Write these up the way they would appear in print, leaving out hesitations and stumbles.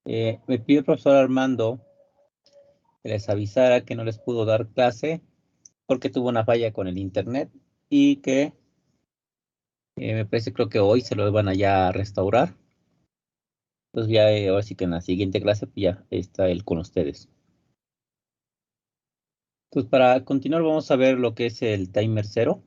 Me pidió el profesor Armando que les avisara que no les pudo dar clase porque tuvo una falla con el internet y que me parece, creo que hoy se lo van a ya restaurar. Entonces ya ahora sí que en la siguiente clase pues ya está él con ustedes. Entonces para continuar vamos a ver lo que es el timer 0.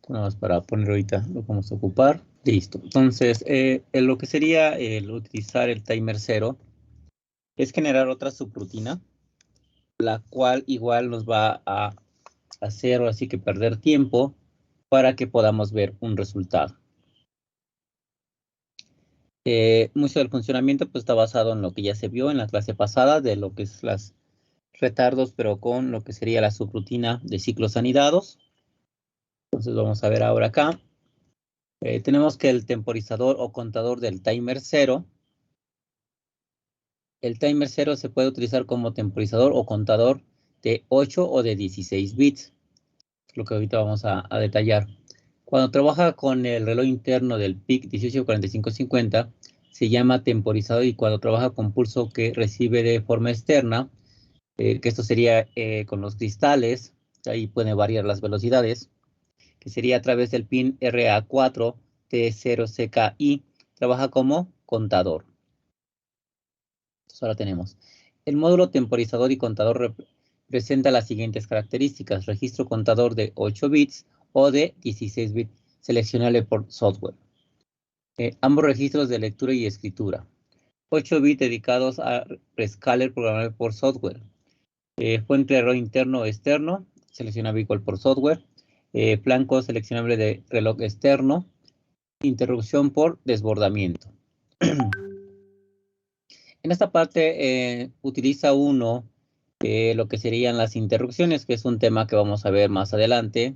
Nada más para poner ahorita lo vamos a ocupar. Listo. Entonces en lo que sería el utilizar el timer 0 es generar otra subrutina, la cual igual nos va a hacer así que perder tiempo para que podamos ver un resultado. Mucho del funcionamiento pues está basado en lo que ya se vio en la clase pasada de lo que es las retardos, pero con lo que sería la subrutina de ciclos anidados. Entonces vamos a ver ahora acá. Tenemos que el temporizador o contador del timer 0. El timer 0 se puede utilizar como temporizador o contador de 8 o de 16 bits. Lo que ahorita vamos a detallar. Cuando trabaja con el reloj interno del PIC 184550, se llama temporizador, y cuando trabaja con pulso que recibe de forma externa, que esto sería con los cristales, ahí puede variar las velocidades, que sería a través del pin RA4 T0CKI, trabaja como contador. Entonces ahora tenemos el módulo temporizador y contador presenta las siguientes características: registro contador de 8 bits o de 16 bits, seleccionable por software. Ambos registros de lectura y escritura. 8 bits dedicados a prescaler programable por software. Fuente de error interno o externo, seleccionable igual por software. Flanco seleccionable de reloj externo. Interrupción por desbordamiento. En esta parte utiliza uno lo que serían las interrupciones, que es un tema que vamos a ver más adelante,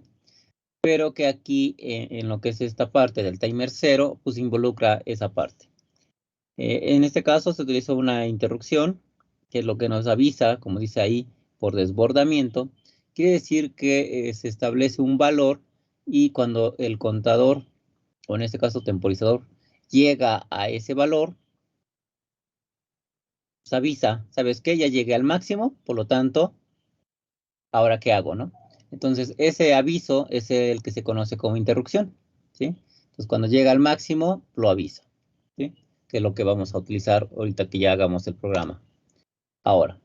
pero que aquí en lo que es esta parte del timer 0, pues involucra esa parte. En este caso se utiliza una interrupción, que es lo que nos avisa, como dice ahí, por desbordamiento. Quiere decir que se establece un valor y cuando el contador, o en este caso temporizador, llega a ese valor, pues avisa, ¿sabes qué? Ya llegué al máximo, por lo tanto, ¿ahora qué hago, no? Entonces, ese aviso es el que se conoce como interrupción, ¿sí? Entonces, cuando llega al máximo, lo avisa, ¿sí? Que es lo que vamos a utilizar ahorita que ya hagamos el programa. Ahora,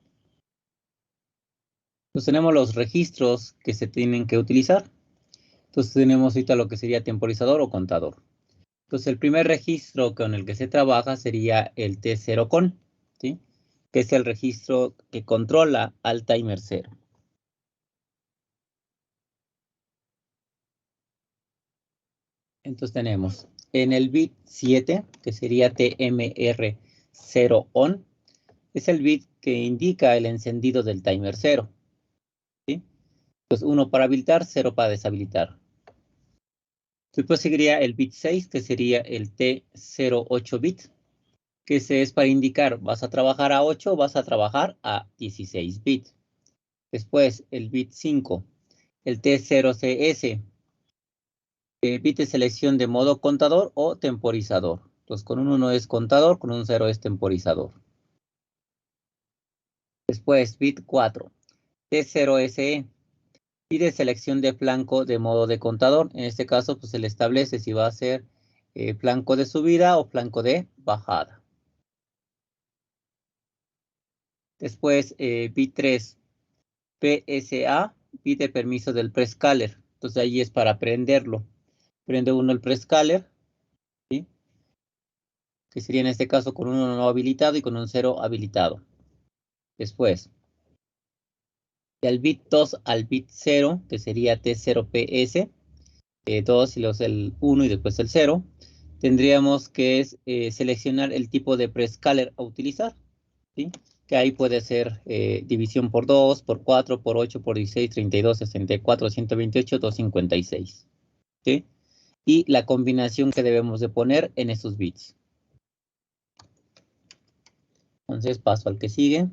pues tenemos los registros que se tienen que utilizar. Entonces, tenemos ahorita lo que sería temporizador o contador. Entonces, el primer registro con el que se trabaja sería el T0 con, ¿sí? Que es el registro que controla al timer 0. Entonces tenemos en el bit 7, que sería TMR0 on, es el bit que indica el encendido del timer 0, ¿sí? Entonces 1 para habilitar, 0 para deshabilitar. Después seguiría el bit 6, que sería el T08 bit, que ese es para indicar, ¿vas a trabajar a 8 o vas a trabajar a 16 bits? Después el bit 5, el T0CS, bit de selección de modo contador o temporizador. Entonces, con un 1 es contador, con un 0 es temporizador. Después, bit 4, T0SE, bit de selección de flanco de modo de contador. En este caso, pues se le establece si va a ser flanco de subida o flanco de bajada. Después, bit 3, PSA, bit de permiso del prescaler. Entonces, ahí es para prenderlo. Prende uno el prescaler, ¿sí? Que sería en este caso con un 1 no habilitado y con un 0 habilitado. Después, del bit 2 al bit 0, que sería T0PS, 2 y los el 1 y después el 0, tendríamos que seleccionar el tipo de prescaler a utilizar, ¿sí? Que ahí puede ser división por 2, por 4, por 8, por 16, 32, 64, 128, 256, ¿sí? Y la combinación que debemos de poner en esos bits. Entonces paso al que sigue.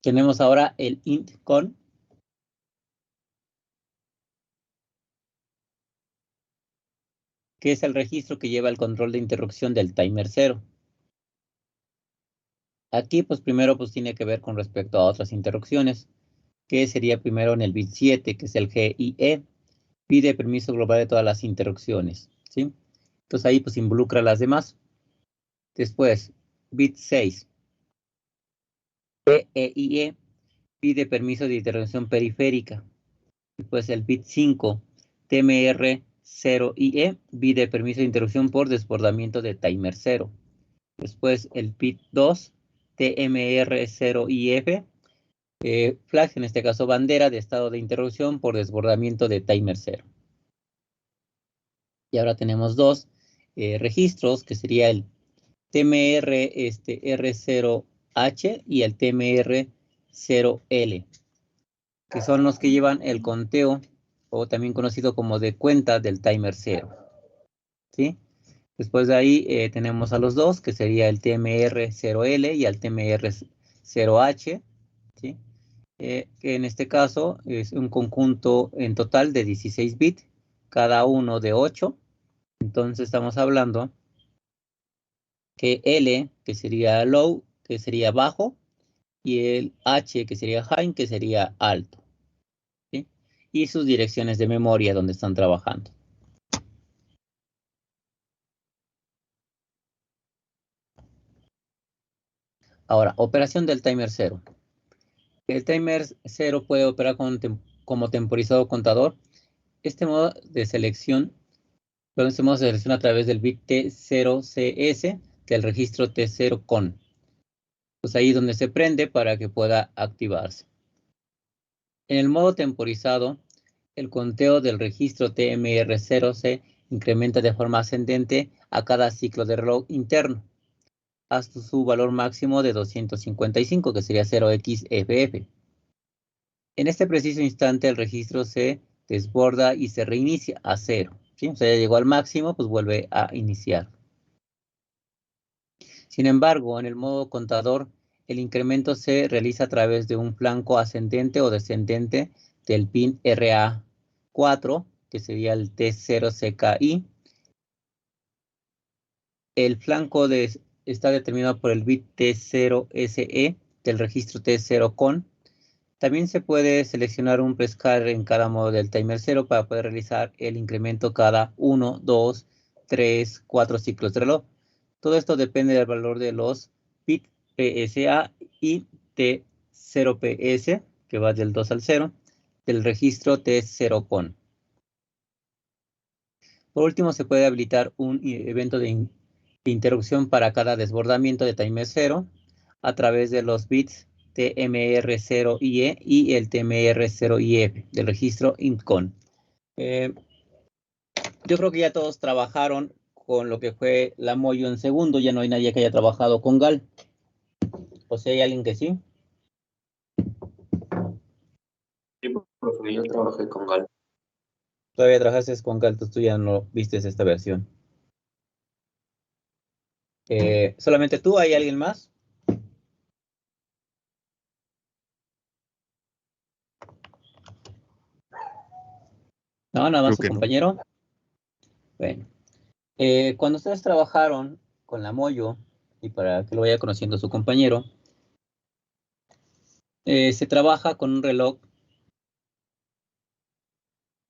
Tenemos ahora el int con, que es el registro que lleva el control de interrupción del timer 0. Aquí, pues primero, pues tiene que ver con respecto a otras interrupciones, que sería primero en el bit 7, que es el GIE, pide permiso global de todas las interrupciones, ¿sí? Entonces ahí pues involucra las demás. Después, bit 6, PEIE, pide permiso de interrupción periférica. Después el bit 5, TMR0IE, pide permiso de interrupción por desbordamiento de timer 0. Después el bit 2, TMR0IF, flag, en este caso bandera de estado de interrupción por desbordamiento de timer 0. Y ahora tenemos dos registros, que sería el TMR R0H y el TMR0L, que son los que llevan el conteo, o también conocido como de cuenta del timer 0. ¿Sí? Después de ahí tenemos a los dos, que sería el TMR0L y el TMR0H, ¿sí? Que en este caso es un conjunto en total de 16 bits, cada uno de 8. Entonces estamos hablando que L, que sería low, que sería bajo, y el H, que sería high, que sería alto, ¿sí? Y sus direcciones de memoria donde están trabajando. Ahora, operación del timer 0. El timer 0 puede operar como temporizador contador. Este modo de selección, este modo se selecciona a través del bit T0CS del registro T0CON. Pues ahí es donde se prende para que pueda activarse. En el modo temporizado, el conteo del registro TMR0 se incrementa de forma ascendente a cada ciclo de reloj interno, hasta su valor máximo de 255, que sería 0xFF. En este preciso instante, el registro se desborda y se reinicia a 0. ¿Sí? O sea, ya llegó al máximo, pues vuelve a iniciar. Sin embargo, en el modo contador, el incremento se realiza a través de un flanco ascendente o descendente del pin RA4, que sería el T0CKI. El flanco está determinado por el bit T0SE del registro T0CON. También se puede seleccionar un prescaler en cada modo del timer 0 para poder realizar el incremento cada 1, 2, 3, 4 ciclos de reloj. Todo esto depende del valor de los bit PSA y T0PS, que va del 2 al 0, del registro T0CON. Por último, se puede habilitar un evento de interrupción para cada desbordamiento de timer 0 a través de los bits TMR0IE y el TMR0IF del registro INCON. Yo creo que ya todos trabajaron con lo que fue la Moyo en segundo, ya no hay nadie que haya trabajado con GAL. O sea, hay alguien que sí. Sí, profe, yo trabajé con GAL. Todavía trabajaste con GAL, tú ya no viste esta versión. ¿Solamente tú? ¿Hay alguien más? No, nada más Creo su que no. compañero. Bueno, cuando ustedes trabajaron con la Moyo, y para que lo vaya conociendo su compañero, se trabaja con un reloj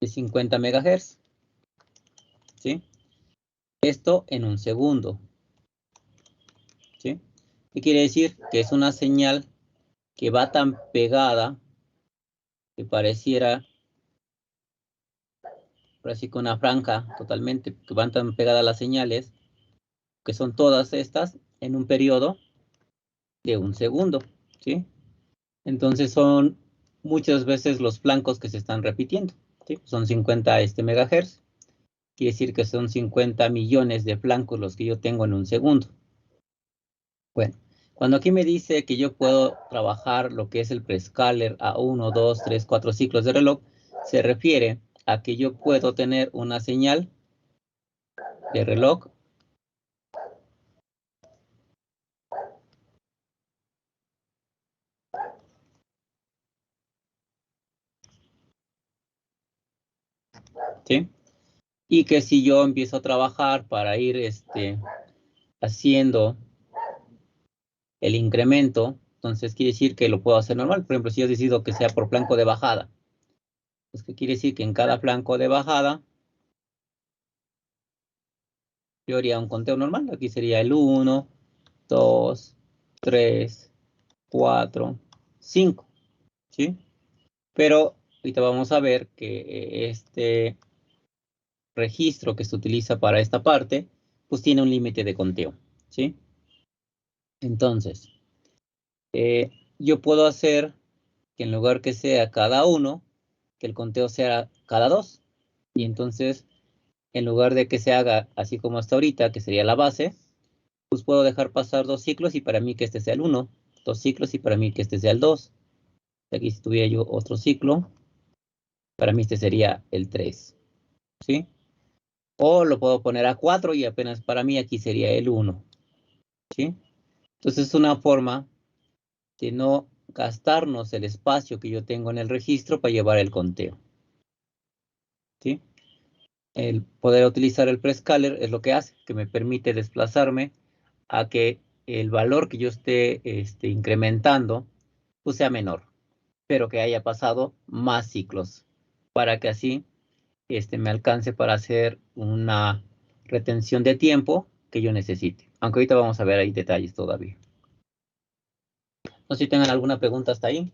de 50 MHz, ¿sí? Esto en un segundo, ¿sí? ¿Qué quiere decir? Que es una señal que va tan pegada que pareciera, por así que una franja totalmente, que van tan pegadas las señales, que son todas estas, en un periodo de un segundo, ¿sí? Entonces son muchas veces los flancos que se están repitiendo, ¿sí? Son 50 MHz, quiere decir que son 50 millones de flancos los que yo tengo en un segundo. Bueno, cuando aquí me dice que yo puedo trabajar lo que es el prescaler a 1, 2, 3, 4 ciclos de reloj, se refiere a que yo puedo tener una señal de reloj ¿sí? Y que si yo empiezo a trabajar para ir haciendo el incremento, entonces quiere decir que lo puedo hacer normal. Por ejemplo, si yo decido que sea por flanco de bajada, pues que quiere decir que en cada flanco de bajada yo haría un conteo normal. Aquí sería el 1, 2, 3, 4, 5, ¿sí? Pero ahorita vamos a ver que este registro que se utiliza para esta parte, pues tiene un límite de conteo, ¿sí? Entonces, yo puedo hacer que en lugar que sea cada 1, que el conteo sea cada 2. Y entonces, en lugar de que se haga así como hasta ahorita, que sería la base, pues puedo dejar pasar 2 ciclos y para mí que este sea el 1, 2 ciclos y para mí que este sea el 2. Aquí si tuviera yo otro ciclo, para mí este sería el 3, ¿sí? O lo puedo poner a 4 y apenas para mí aquí sería el 1, ¿sí? Entonces es una forma de no gastarnos el espacio que yo tengo en el registro para llevar el conteo, ¿sí? El poder utilizar el prescaler es lo que hace, que me permite desplazarme a que el valor que yo esté incrementando pues sea menor, pero que haya pasado más ciclos, para que así me alcance para hacer una retención de tiempo que yo necesite. Aunque ahorita vamos a ver ahí detalles todavía. No sé si tengan alguna pregunta hasta ahí.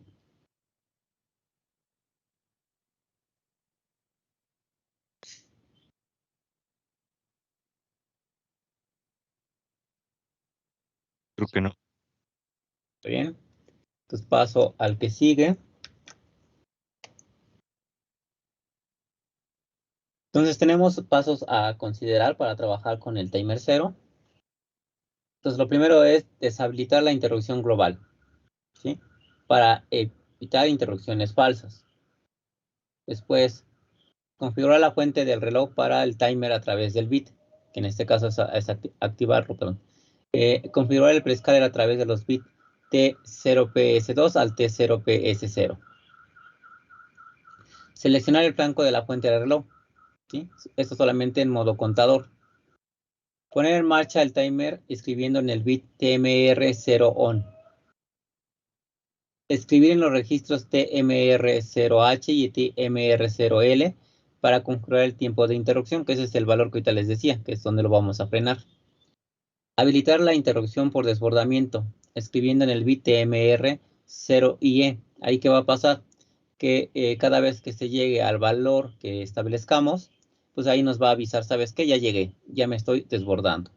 Creo que no. ¿Está bien? Entonces paso al que sigue. Entonces tenemos pasos a considerar para trabajar con el timer 0. Entonces lo primero es deshabilitar la interrupción global, ¿sí? Para evitar interrupciones falsas. Después, configurar la fuente del reloj para el timer a través del bit, que en este caso es activarlo, perdón. Configurar el prescaler a través de los bits T0PS2 al T0PS0. Seleccionar el flanco de la fuente del reloj, ¿sí? Esto solamente en modo contador. Poner en marcha el timer escribiendo en el bit TMR0 on. Escribir en los registros TMR0H y TMR0L para configurar el tiempo de interrupción, que ese es el valor que ahorita les decía, que es donde lo vamos a frenar. Habilitar la interrupción por desbordamiento, escribiendo en el bit TMR0IE. Ahí qué va a pasar, que cada vez que se llegue al valor que establezcamos, pues ahí nos va a avisar, ¿sabes qué? Ya llegué, ya me estoy desbordando.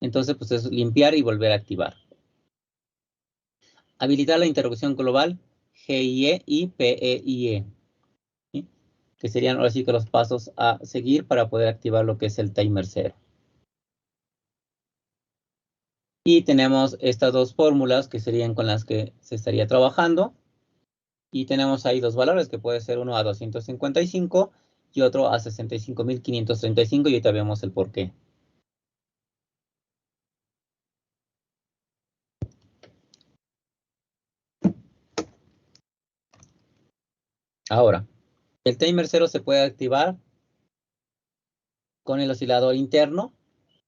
Entonces, pues es limpiar y volver a activar. Habilitar la interrupción global GIE y PEIE, ¿sí? Que serían ahora sí que los pasos a seguir para poder activar lo que es el timer 0. Y tenemos estas dos fórmulas que serían con las que se estaría trabajando. Y tenemos ahí dos valores, que puede ser uno a 255 y otro a 65.535, y ahorita vemos el por qué. Ahora, el timer 0 se puede activar con el oscilador interno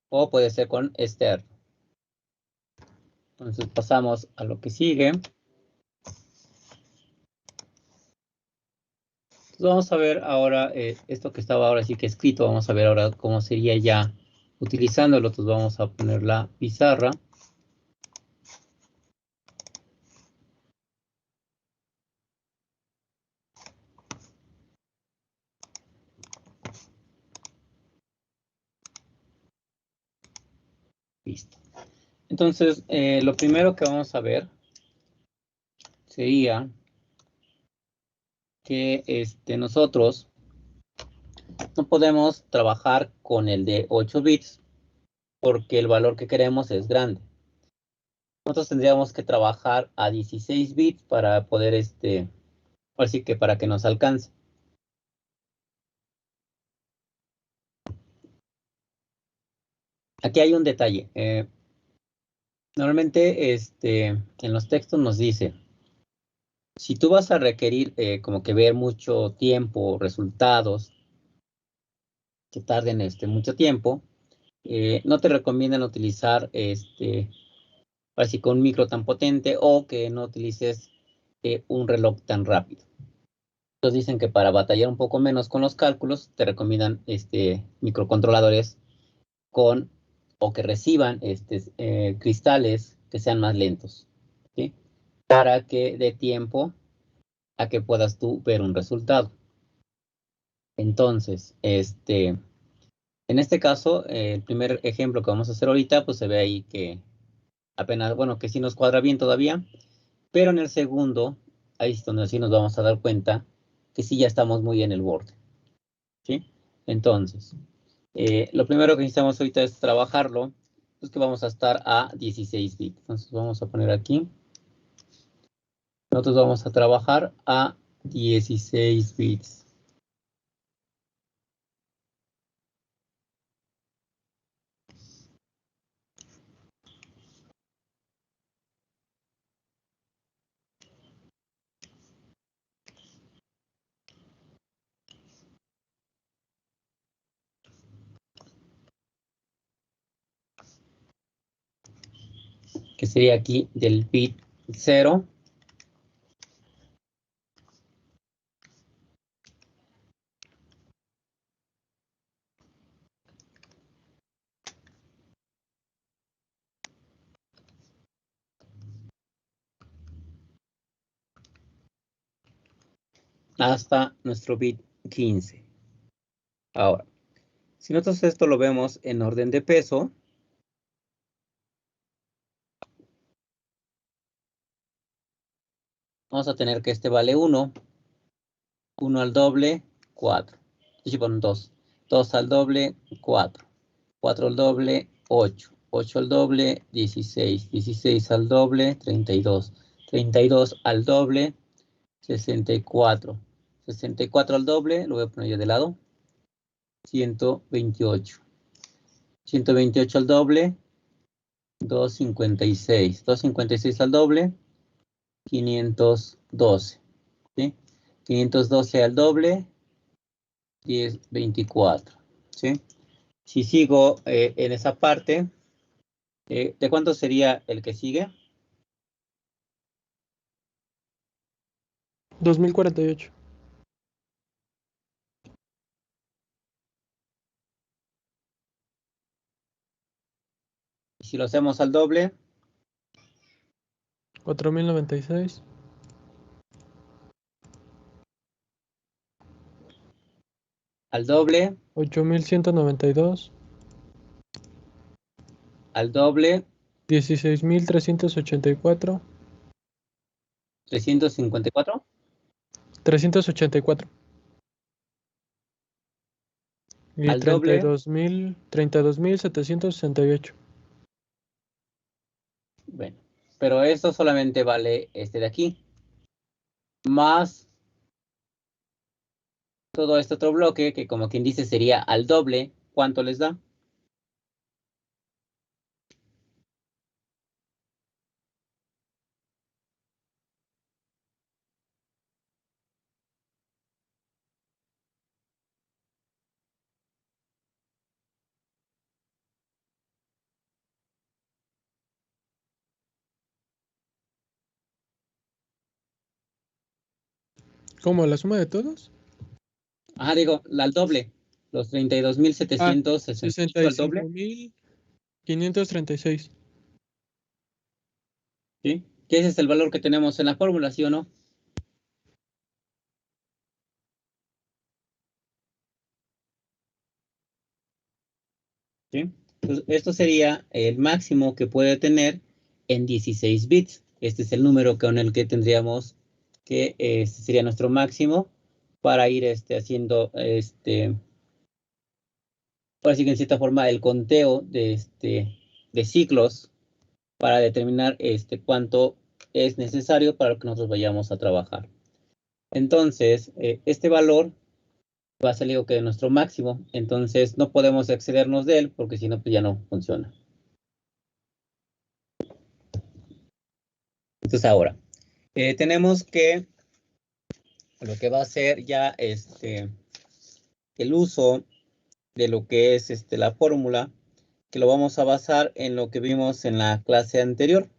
o puede ser con externo. Entonces pasamos a lo que sigue. Entonces vamos a ver ahora esto que estaba ahora sí que escrito. Vamos a ver ahora cómo sería ya utilizándolo. Entonces vamos a poner la pizarra. Listo. Entonces, lo primero que vamos a ver sería que nosotros no podemos trabajar con el de 8 bits porque el valor que queremos es grande. Nosotros tendríamos que trabajar a 16 bits para poder, así que para que nos alcance. Aquí hay un detalle. Normalmente, en los textos nos dice, si tú vas a requerir como que ver mucho tiempo, resultados, que tarden mucho tiempo. No te recomiendan utilizar así con un micro tan potente o que no utilices un reloj tan rápido. Entonces dicen que para batallar un poco menos con los cálculos, te recomiendan microcontroladores con o que reciban cristales que sean más lentos, ¿sí? Para que dé tiempo a que puedas tú ver un resultado. Entonces, en este caso, el primer ejemplo que vamos a hacer ahorita, pues se ve ahí que apenas, bueno, que sí nos cuadra bien todavía, pero en el segundo, ahí es donde sí nos vamos a dar cuenta que sí ya estamos muy en el borde, ¿sí? Entonces, lo primero que necesitamos ahorita es trabajarlo, pues que vamos a estar a 16 bits. Entonces vamos a poner aquí. Nosotros vamos a trabajar a 16 bits. Que sería aquí del bit 0 hasta nuestro bit 15. Ahora, si nosotros esto lo vemos en orden de peso, vamos a tener que este vale 1, 1 al doble, 4. Sí, bueno, 2. 2 al doble, 4. 4 al doble, 8. 8 al doble, 16. 16 al doble, 32. 32 al doble, 64. 64 al doble, lo voy a poner yo de lado, 128. 128 al doble, 256. 256 al doble, 512. ¿Sí? 512 al doble, 1024. ¿Sí? Si sigo en esa parte, ¿de cuánto sería el que sigue? 2048. Si lo hacemos al doble, 4096. al doble, 8192. al doble, 16384. 354, 384. Y al doble, 32.768. bueno, pero esto solamente vale este de aquí, más todo este otro bloque, que como quien dice sería al doble, ¿cuánto les da? ¿Cómo? ¿La suma de todos? Ajá, digo, al doble, los 32.768 al doble, 65.536. ¿sí? Que ese es el valor que tenemos en la fórmula, ¿sí o no? ¿Sí? Entonces, esto sería el máximo que puede tener en 16 bits. Este es el número con el que tendríamos que, este sería nuestro máximo para ir haciendo, ahora sí que en cierta forma, el conteo de ciclos para determinar cuánto es necesario para que nosotros vayamos a trabajar. Entonces, este valor va a salir que nuestro máximo, entonces no podemos excedernos de él porque si no, pues ya no funciona. Entonces ahora, tenemos que lo que va a ser ya el uso de lo que es la fórmula, que lo vamos a basar en lo que vimos en la clase anterior.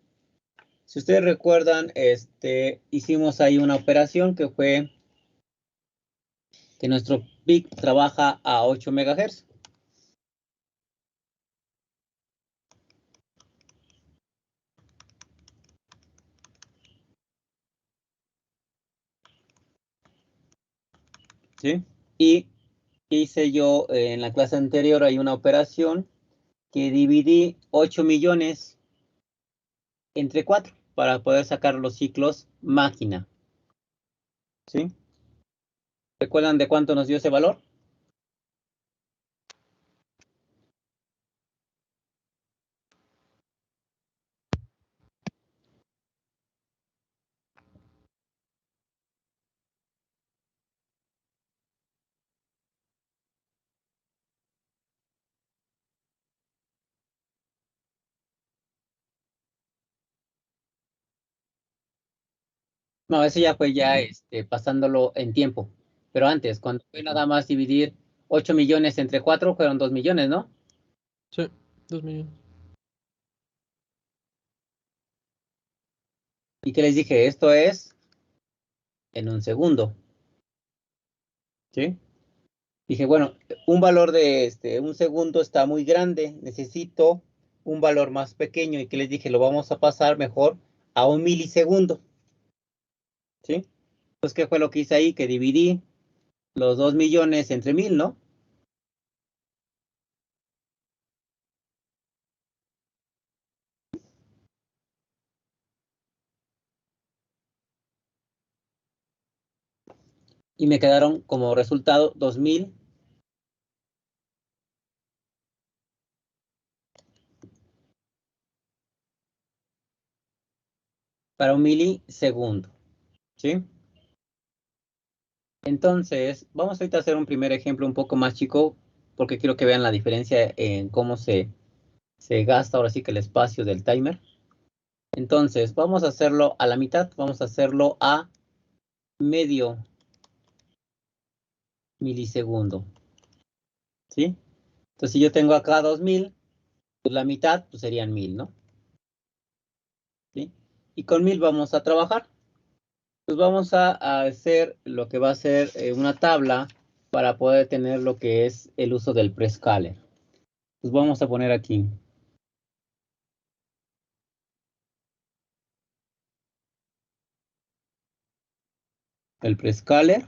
Si ustedes recuerdan, hicimos ahí una operación que fue que nuestro PIC trabaja a 8 MHz. ¿Sí? Y hice yo en la clase anterior, hay una operación que dividí 8 millones entre 4 para poder sacar los ciclos máquina. ¿Sí? ¿Recuerdan de cuánto nos dio ese valor? No, ese ya fue ya pasándolo en tiempo. Pero antes, cuando fue nada más dividir 8 millones entre 4, fueron 2 millones, ¿no? Sí, 2 millones. Y que les dije, esto es en un segundo. ¿Sí? Dije, bueno, un valor de un segundo está muy grande, necesito un valor más pequeño. Y que les dije, lo vamos a pasar mejor a un milisegundo. ¿Sí? Pues, ¿qué fue lo que hice ahí? Que dividí los 2 millones entre 1000, ¿no? Y me quedaron como resultado 2000 para un milisegundo. ¿Sí? Entonces, vamos ahorita a hacer un primer ejemplo un poco más chico, porque quiero que vean la diferencia en cómo se gasta ahora sí que el espacio del timer. Entonces, vamos a hacerlo a la mitad, vamos a hacerlo a medio milisegundo. ¿Sí? Entonces, si yo tengo acá 2000, pues la mitad pues serían 1000, ¿no? ¿Sí? Y con 1000 vamos a trabajar. Pues vamos a hacer lo que va a ser una tabla para poder tener lo que es el uso del prescaler. Pues vamos a poner aquí. El prescaler.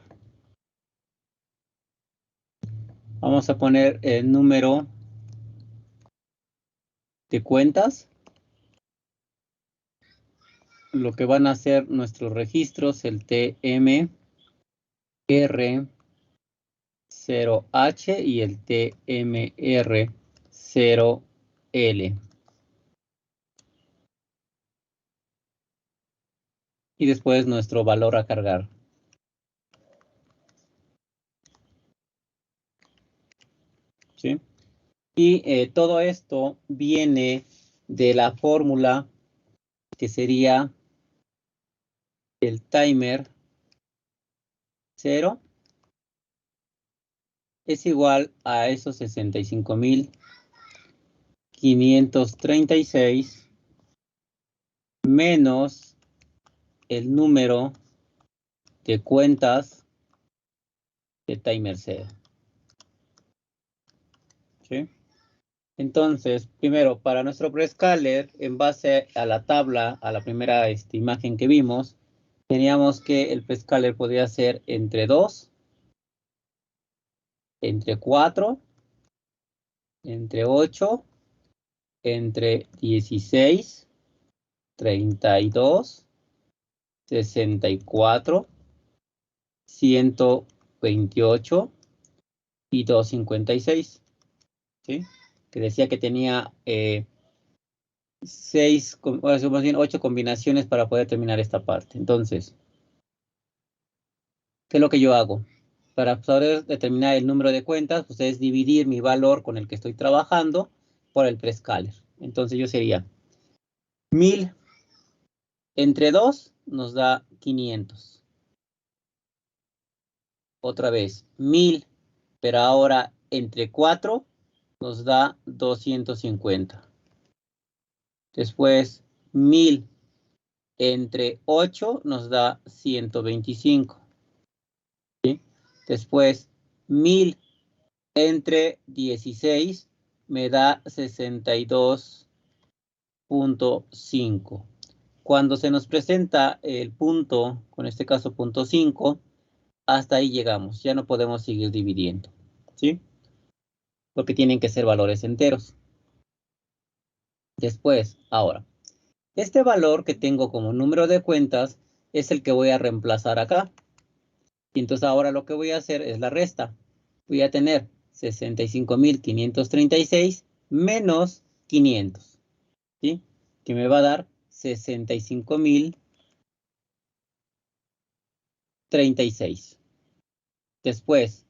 Vamos a poner el número de cuentas. Lo que van a ser nuestros registros, el TMR0H y el TMR0L. Y después nuestro valor a cargar. ¿Sí? Y todo esto viene de la fórmula que sería el timer 0 es igual a esos 65.536 menos el número de cuentas de timer 0. ¿Sí? Entonces, primero, para nuestro prescaler, en base a la tabla, a la primera imagen que vimos, teníamos que el prescaler podía ser entre 2, entre 4, entre 8, entre 16, 32, 64, 128 y 256. ¿Sí? Que decía que tenía 8 combinaciones para poder terminar esta parte. Entonces, ¿qué es lo que yo hago? Para poder determinar el número de cuentas, pues es dividir mi valor con el que estoy trabajando por el prescaler. Entonces yo sería 1000 entre 2 nos da 500. Otra vez, 1000, pero ahora entre 4 nos da 250. Después 1000 entre 8 nos da 125. ¿Sí? Después 1000 entre 16 me da 62.5. Cuando se nos presenta el punto, con este caso punto 5, hasta ahí llegamos. Ya no podemos seguir dividiendo, ¿sí? Porque tienen que ser valores enteros. Después, ahora, este valor que tengo como número de cuentas es el que voy a reemplazar acá. Y entonces ahora lo que voy a hacer es la resta. Voy a tener 65.536 menos 500, ¿sí? Que me va a dar 65.036. Después,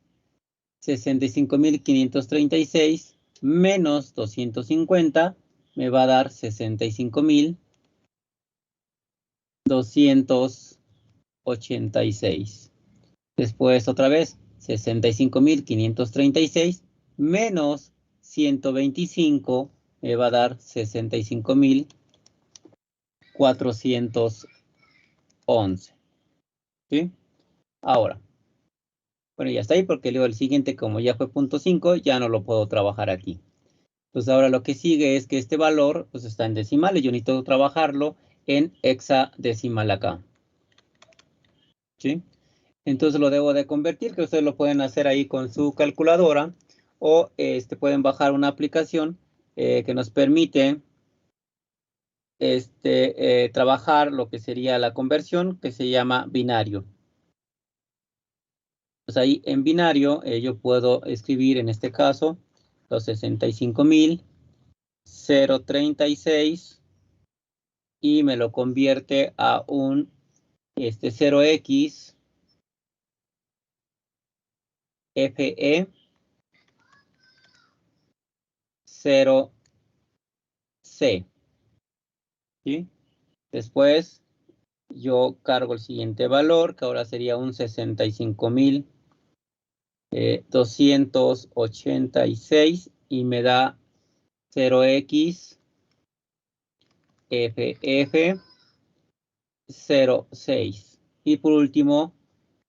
65.536 menos 250 me va a dar 65.286. Después, otra vez, 65.536 menos 125 me va a dar 65.411. ¿Sí? Ahora, bueno, ya está ahí porque luego el siguiente, como ya fue punto 5, ya no lo puedo trabajar aquí. Entonces ahora lo que sigue es que este valor pues está en decimales. Yo necesito trabajarlo en hexadecimal acá. ¿Sí? Entonces lo debo de convertir, que ustedes lo pueden hacer ahí con su calculadora o pueden bajar una aplicación que nos permite trabajar lo que sería la conversión, que se llama binario. Pues ahí en binario yo puedo escribir en este caso los 65.036 y me lo convierte a un 0x FE 0C. ¿Sí? Después yo cargo el siguiente valor, que ahora sería un 65.286 y me da 0x FF 06. Y por último,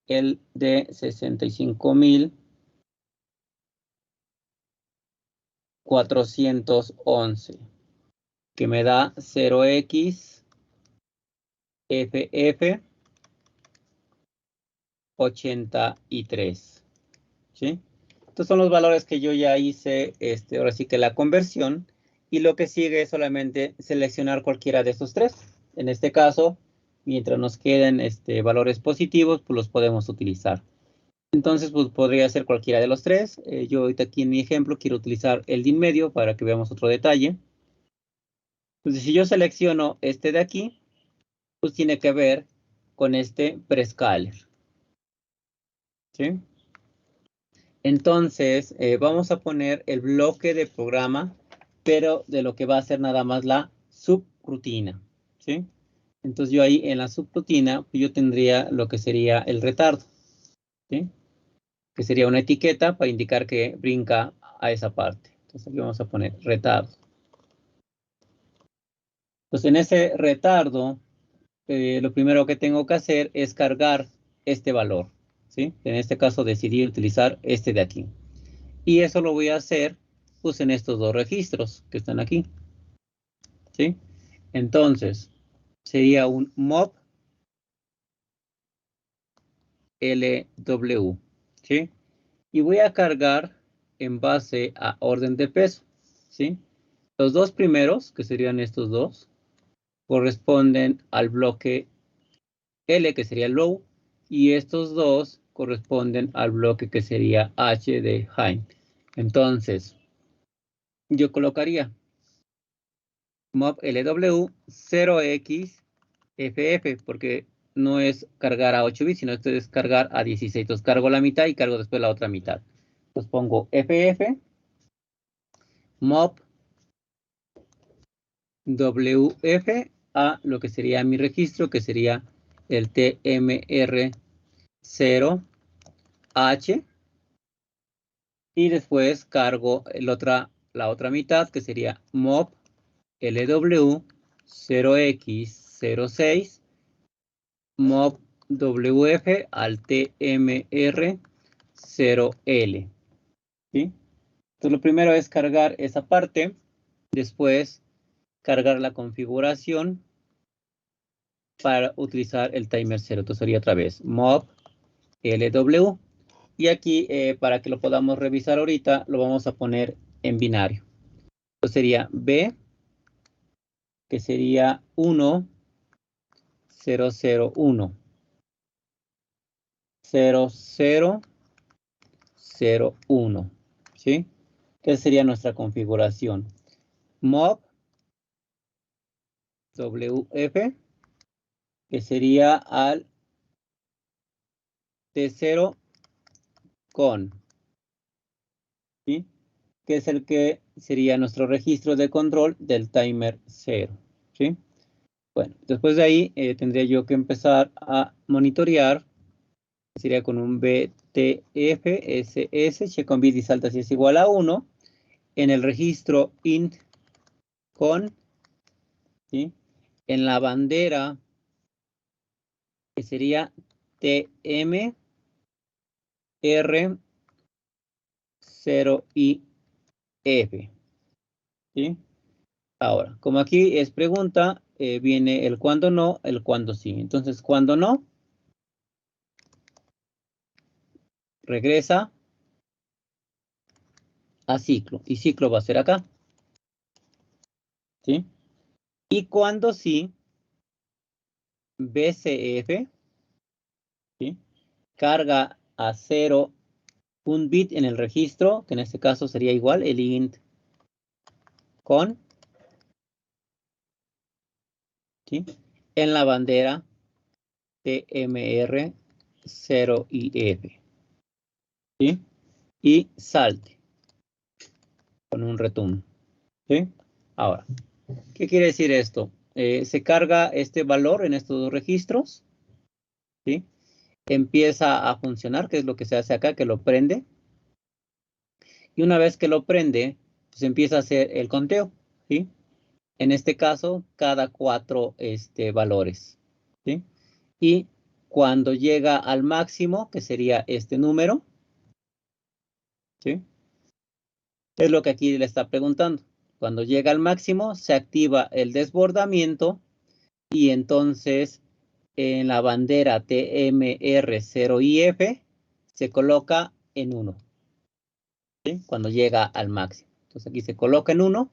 el de 65.411, que me da 0x FF 83. ¿Sí? Estos son los valores que yo ya hice, ahora sí que la conversión, y lo que sigue es solamente seleccionar cualquiera de estos tres. En este caso, mientras nos queden valores positivos, pues los podemos utilizar. Entonces, pues podría ser cualquiera de los tres. Yo ahorita aquí en mi ejemplo quiero utilizar el de en medio para que veamos otro detalle. Entonces, si yo selecciono este de aquí, pues tiene que ver con este prescaler. ¿Sí? Entonces, vamos a poner el bloque de programa, pero de lo que va a ser nada más la subrutina, ¿sí? Entonces, yo ahí en la subrutina, pues yo tendría lo que sería el retardo, ¿sí? Que sería una etiqueta para indicar que brinca a esa parte. Entonces, aquí vamos a poner retardo. Pues en ese retardo, lo primero que tengo que hacer es cargar este valor, ¿sí? En este caso, decidí utilizar este de aquí. Y eso lo voy a hacer pues en estos dos registros que están aquí. ¿Sí? Entonces, sería un mob LW. ¿Sí? Y voy a cargar en base a orden de peso. ¿Sí? Los dos primeros, que serían estos dos, corresponden al bloque L, que sería low, y estos dos corresponden al bloque que sería H de high. Entonces, yo colocaría mob LW 0x FF, porque no es cargar a 8 bits, sino esto es cargar a 16. Entonces cargo la mitad y cargo después la otra mitad. Entonces pongo FF mob WF a lo que sería mi registro, que sería el TMR0H Y después cargo la otra mitad, que sería mob LW 0x06 mob WF al TMR 0L. ¿Sí? Entonces lo primero es cargar esa parte, después cargar la configuración para utilizar el timer 0. Entonces sería otra vez mob LW. Y aquí, para que lo podamos revisar ahorita, lo vamos a poner en binario. Entonces sería B, que sería 1, 0, 0, 1. 0, 0, 0, 1. ¿Sí? ¿Qué sería nuestra configuración? Mob WF, que sería al T0 con, ¿sí? Que es el que sería nuestro registro de control del timer 0, ¿sí? Bueno, después de ahí tendría yo que empezar a monitorear, sería con un BTFSS, check on bit y salta si es igual a 1, en el registro int con, ¿sí? En la bandera, que sería TMR 0IF, ¿sí? Ahora, como aquí es pregunta, viene el cuando no, el cuando sí. Entonces, cuando no, regresa a ciclo. Y ciclo va a ser acá, ¿sí? Y cuando sí, BCF, ¿sí? Carga a 0 un bit en el registro, que en este caso sería igual, el int con, ¿sí? En la bandera TMR 0IF, ¿sí? Y salte con un return, ¿sí? Ahora, ¿qué quiere decir esto? Se carga este valor en estos dos registros, ¿sí? Empieza a funcionar, que es lo que se hace acá, que lo prende. Y una vez que lo prende, pues empieza a hacer el conteo, ¿sí? En este caso, cada 4 valores, ¿sí? Y cuando llega al máximo, que sería este número, ¿sí? Es lo que aquí le está preguntando. Cuando llega al máximo, se activa el desbordamiento y entonces en la bandera TMR0IF se coloca en 1, ¿sí? Cuando llega al máximo. Entonces aquí se coloca en 1.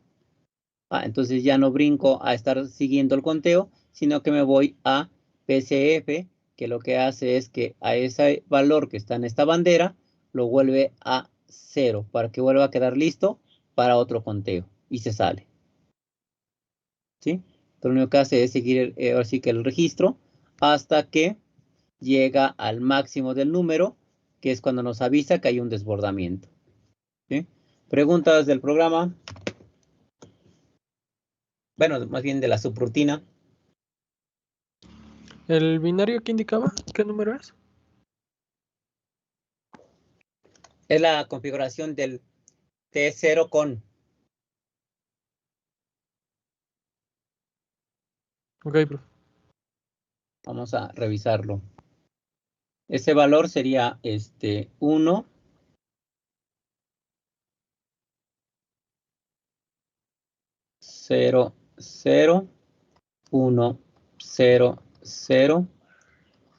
Entonces ya no brinco a estar siguiendo el conteo, sino que me voy a PCF, que lo que hace es que a ese valor que está en esta bandera, lo vuelve a 0, para que vuelva a quedar listo para otro conteo. Y se sale, ¿sí? Entonces lo único que hace es seguir ahora sí que el registro hasta que llega al máximo del número, que es cuando nos avisa que hay un desbordamiento, ¿sí? Preguntas del programa. Bueno, más bien de la subrutina. ¿El binario que indicaba? ¿Qué número es? Es la configuración del T0 con. Ok, profe. Vamos a revisarlo. Ese valor sería 1, 0, 0, 1, 0, 0,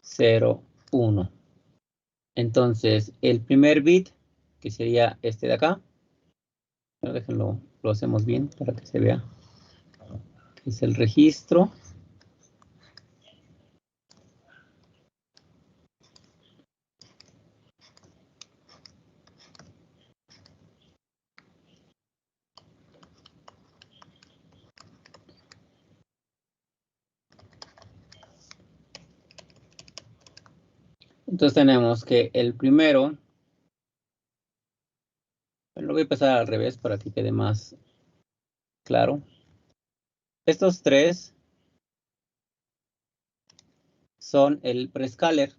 0, 1. Entonces, el primer bit, que sería este de acá, pero déjenlo, lo hacemos bien para que se vea, que es el registro. Entonces tenemos que el primero, lo voy a pasar al revés para que quede más claro. Estos tres son el prescaler.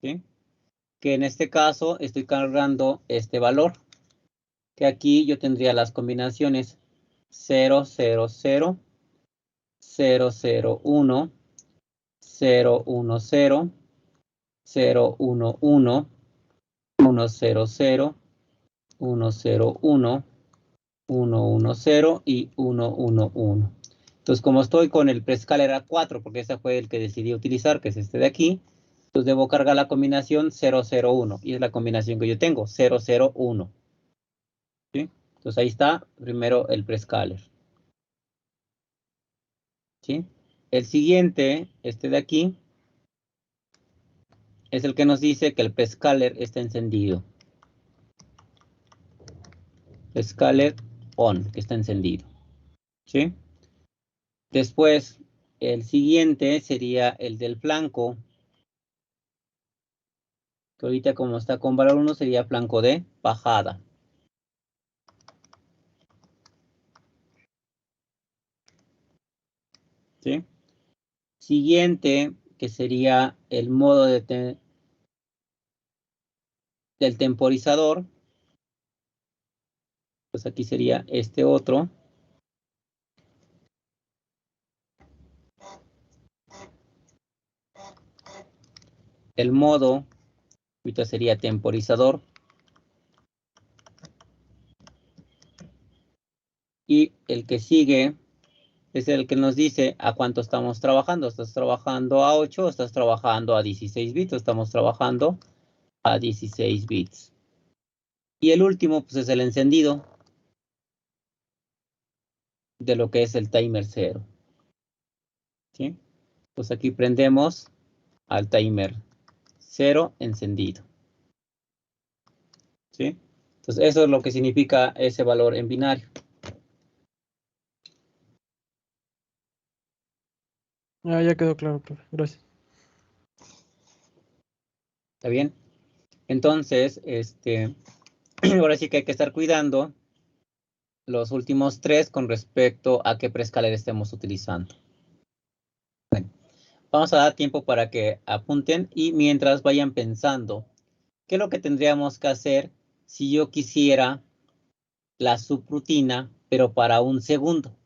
¿sí? Que en este caso estoy cargando este valor, que aquí yo tendría las combinaciones 0, 0, 0, 0, 0, 1, 0, 1, 0, 0, 1, 1, 1, 0, 0, 1, 0, 1, 1, 1, 0 y 1, 1, 1. Entonces, como estoy con el prescaler a 4, porque ese fue el que decidí utilizar, que es este de aquí, entonces debo cargar la combinación 0, 0, 1. Y es la combinación que yo tengo, 0, 0, 1. ¿Sí? Entonces ahí está primero el prescaler. ¿Sí? El siguiente, este de aquí, es el que nos dice que el prescaler está encendido. Prescaler on, que está encendido. ¿Sí? Después, el siguiente sería el del flanco, que ahorita como está con valor 1 sería flanco de bajada. ¿Sí? Siguiente, que sería el modo del temporizador, pues aquí sería este otro. El modo, ahorita sería temporizador. Y el que sigue es el que nos dice a cuánto estamos trabajando. ¿Estás trabajando a 8 o estás trabajando a 16 bits? Estamos trabajando a 16 bits. Y el último, pues es el encendido de lo que es el timer 0. ¿Sí? Pues aquí prendemos al timer 0 encendido. ¿Sí? Entonces, eso es lo que significa ese valor en binario. Ah, ya quedó claro, profe. Gracias. ¿Está bien? Entonces, ahora sí que hay que estar cuidando los últimos tres con respecto a qué prescaler estemos utilizando. Bueno, vamos a dar tiempo para que apunten y mientras vayan pensando qué es lo que tendríamos que hacer si yo quisiera la subrutina, pero para un segundo.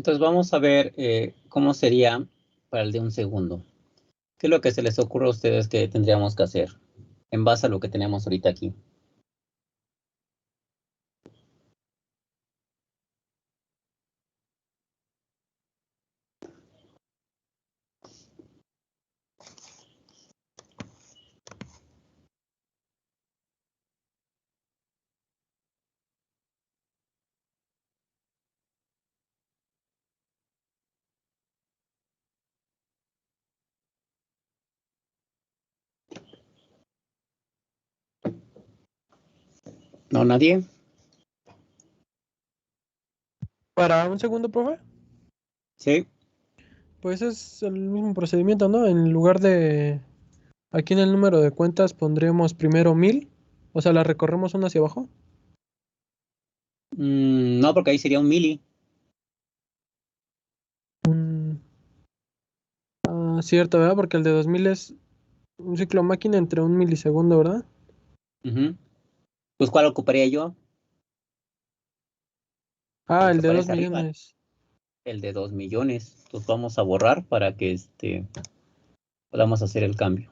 Entonces vamos a ver cómo sería para el de un segundo. ¿Qué es lo que se les ocurre a ustedes que tendríamos que hacer en base a lo que tenemos ahorita aquí? ¿No, nadie? Para un segundo, profe, Sí. pues es el mismo procedimiento, ¿no? En lugar de, aquí en el número de cuentas pondríamos primero 1000, o sea, la recorremos una hacia abajo. No, porque ahí sería un mili. Mm, cierto, ¿verdad? Porque el de 2000 es un ciclo máquina entre un milisegundo, ¿verdad? Ujú. Pues, ¿cuál ocuparía yo? Ah, El el que de 2 aparece arriba, millones. el de 2 millones. Entonces vamos a borrar para que podamos hacer el cambio.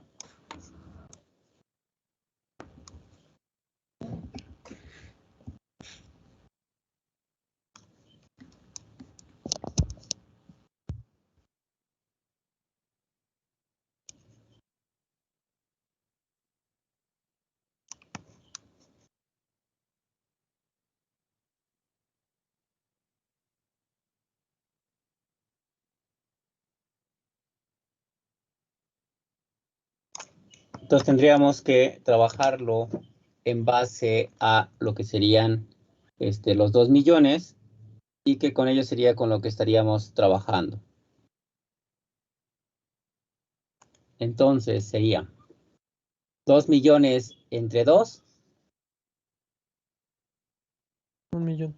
Entonces tendríamos que trabajarlo en base a lo que serían los 2 millones y que con ello sería con lo que estaríamos trabajando. Entonces sería 2 millones entre 2, 1 millón.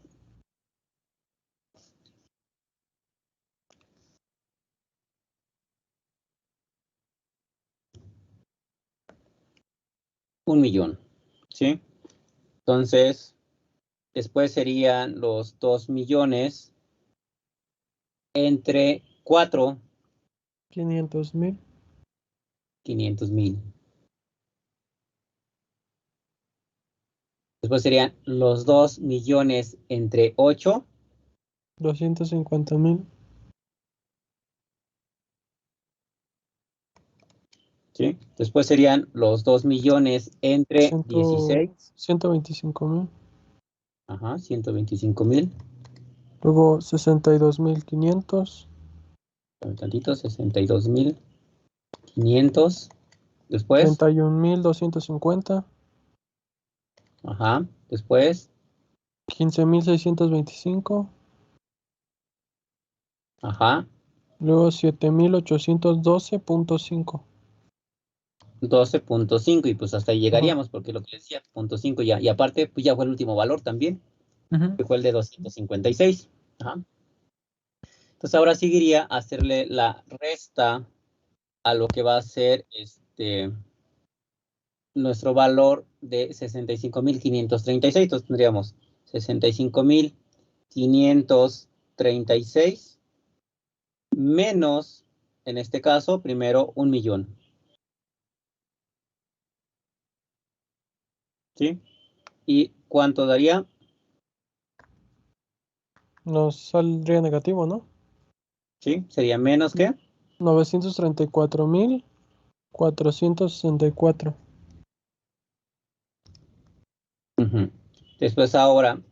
1 millón. ¿Sí? Entonces, después serían los 2 millones entre 4, 500,000. 500,000. Después serían los 2 millones entre 8, 250,000. ¿sí? Después serían los 2 millones entre 16, 125,000. ajá, 125,000, Luego 62,500. tantito, 62,500. Después, 31,250. ajá, después, 15,625. ajá, Luego 7,812,5. 12.5 y pues hasta ahí Ajá. llegaríamos porque lo que decía, 0.5 ya, y aparte pues ya fue el último valor también, Ujú. que fue el de 256. Ajá. Entonces ahora seguiría hacerle la resta a lo que va a ser nuestro valor de 65,536. Entonces tendríamos 65,536 menos, en este caso, primero 1 millón. ¿Sí? ¿Y cuánto daría? Nos saldría negativo, ¿no? ¿Sí? Sería menos que 934,464. Ujú. Después ahora,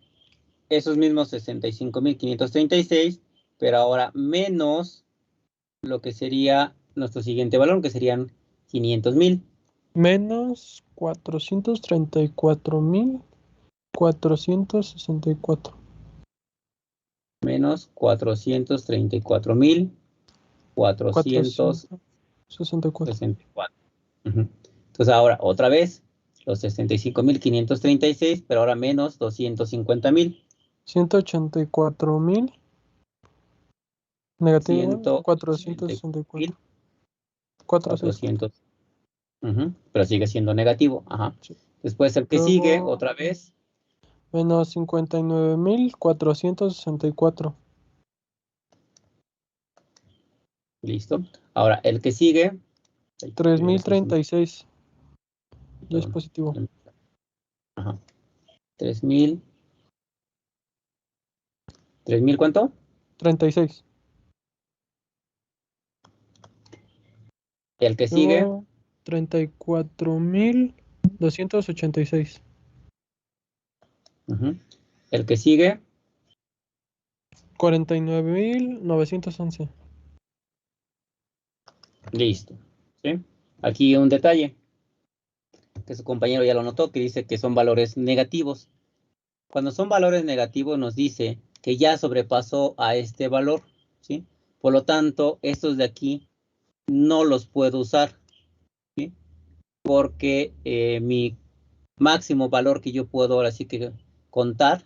esos mismos 65,536, pero ahora menos lo que sería nuestro siguiente valor, que serían 500,000. Menos 434,464. Menos 434,464. 464. Ujú. Entonces ahora otra vez los 65,536, pero ahora menos 250,000. 184,000. Negativo igual. 184,000. 464. 464. 400. Pero sigue siendo negativo. Ajá. Sí. Después el que sigue, Luego otra vez, menos 59,464. Listo. Ahora, el que sigue. 3036. Ya es positivo. Ajá. 3000. ¿3000 cuánto? 36. El que sigue. Luego 34.286. Ujú. El que sigue. 49.911. Listo. ¿Sí? Aquí un detalle que su compañero ya lo notó, que dice que son valores negativos. Cuando son valores negativos nos dice que ya sobrepasó a este valor, ¿sí? Por lo tanto, estos de aquí no los puedo usar, ¿sí? Porque mi máximo valor que yo puedo ahora sí que contar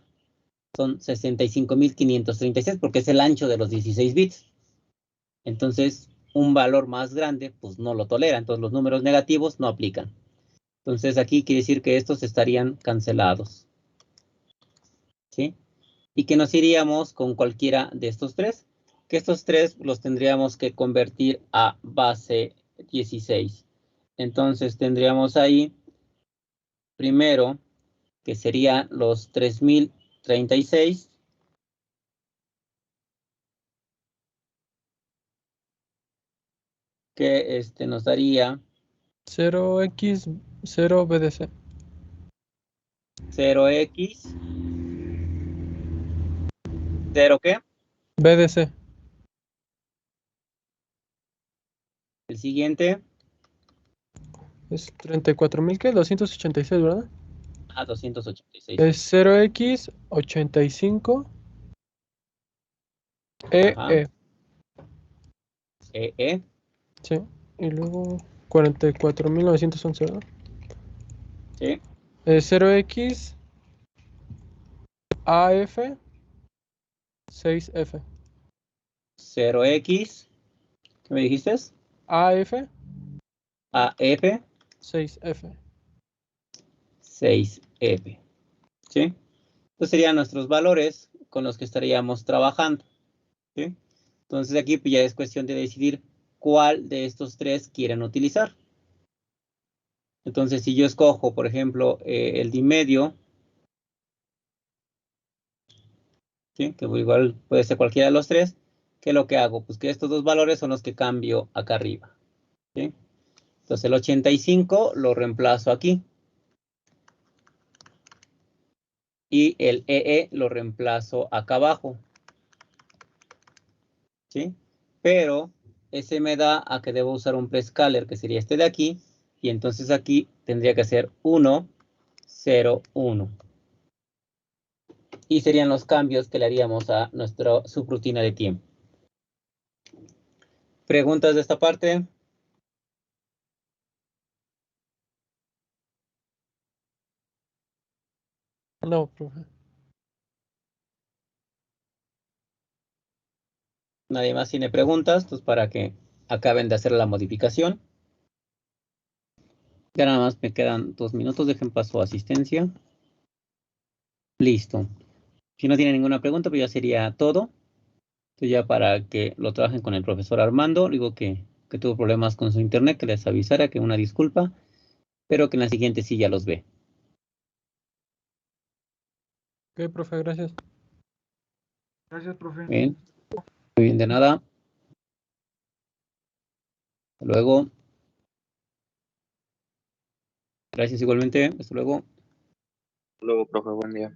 son 65.536 porque es el ancho de los 16 bits. Entonces, un valor más grande, pues no lo tolera. Entonces, los números negativos no aplican. Entonces, aquí quiere decir que estos estarían cancelados, ¿sí? Y que nos iríamos con cualquiera de estos tres, que estos tres los tendríamos que convertir a base 16. Entonces, tendríamos ahí, primero, que serían los 3036, que nos daría 0x0 BDC. 0x, 0 ¿qué? BDC. El siguiente, Es 34.000, ¿qué? 286, ¿verdad? a 286. Es 0x85 Ajá. EE. EE. Sí. Y luego 44.911, ¿verdad? Sí. 0x AF 6F. 0x, ¿qué me dijiste? AF AF 6F. 6F. ¿Sí? Estos serían nuestros valores con los que estaríamos trabajando, ¿sí? Entonces aquí pues, ya es cuestión de decidir cuál de estos tres quieren utilizar. Entonces si yo escojo, por ejemplo, el de medio, ¿sí? Que igual puede ser cualquiera de los tres, ¿qué es lo que hago? Pues que estos dos valores son los que cambio acá arriba, ¿sí? Entonces el 85 lo reemplazo aquí. Y el EE lo reemplazo acá abajo, ¿sí? Pero ese me da a que debo usar un prescaler, que sería este de aquí, y entonces aquí tendría que ser 1, 0, 1. Y serían los cambios que le haríamos a nuestra subrutina de tiempo. ¿Preguntas de esta parte? No, profe. Nadie más tiene preguntas, pues para que acaben de hacer la modificación. Ya nada más me quedan 2 minutos, dejen paso a asistencia. Listo. Si no tiene ninguna pregunta, pues ya sería todo. Entonces ya para que lo trabajen con el profesor Armando, digo que tuvo problemas con su internet, que les avisara, que una disculpa, pero que en la siguiente sí ya los ve. Ok, profe, gracias. Gracias, profe. Bien, muy bien, de nada. Hasta luego. Gracias igualmente. Hasta luego. Luego, profe, buen día.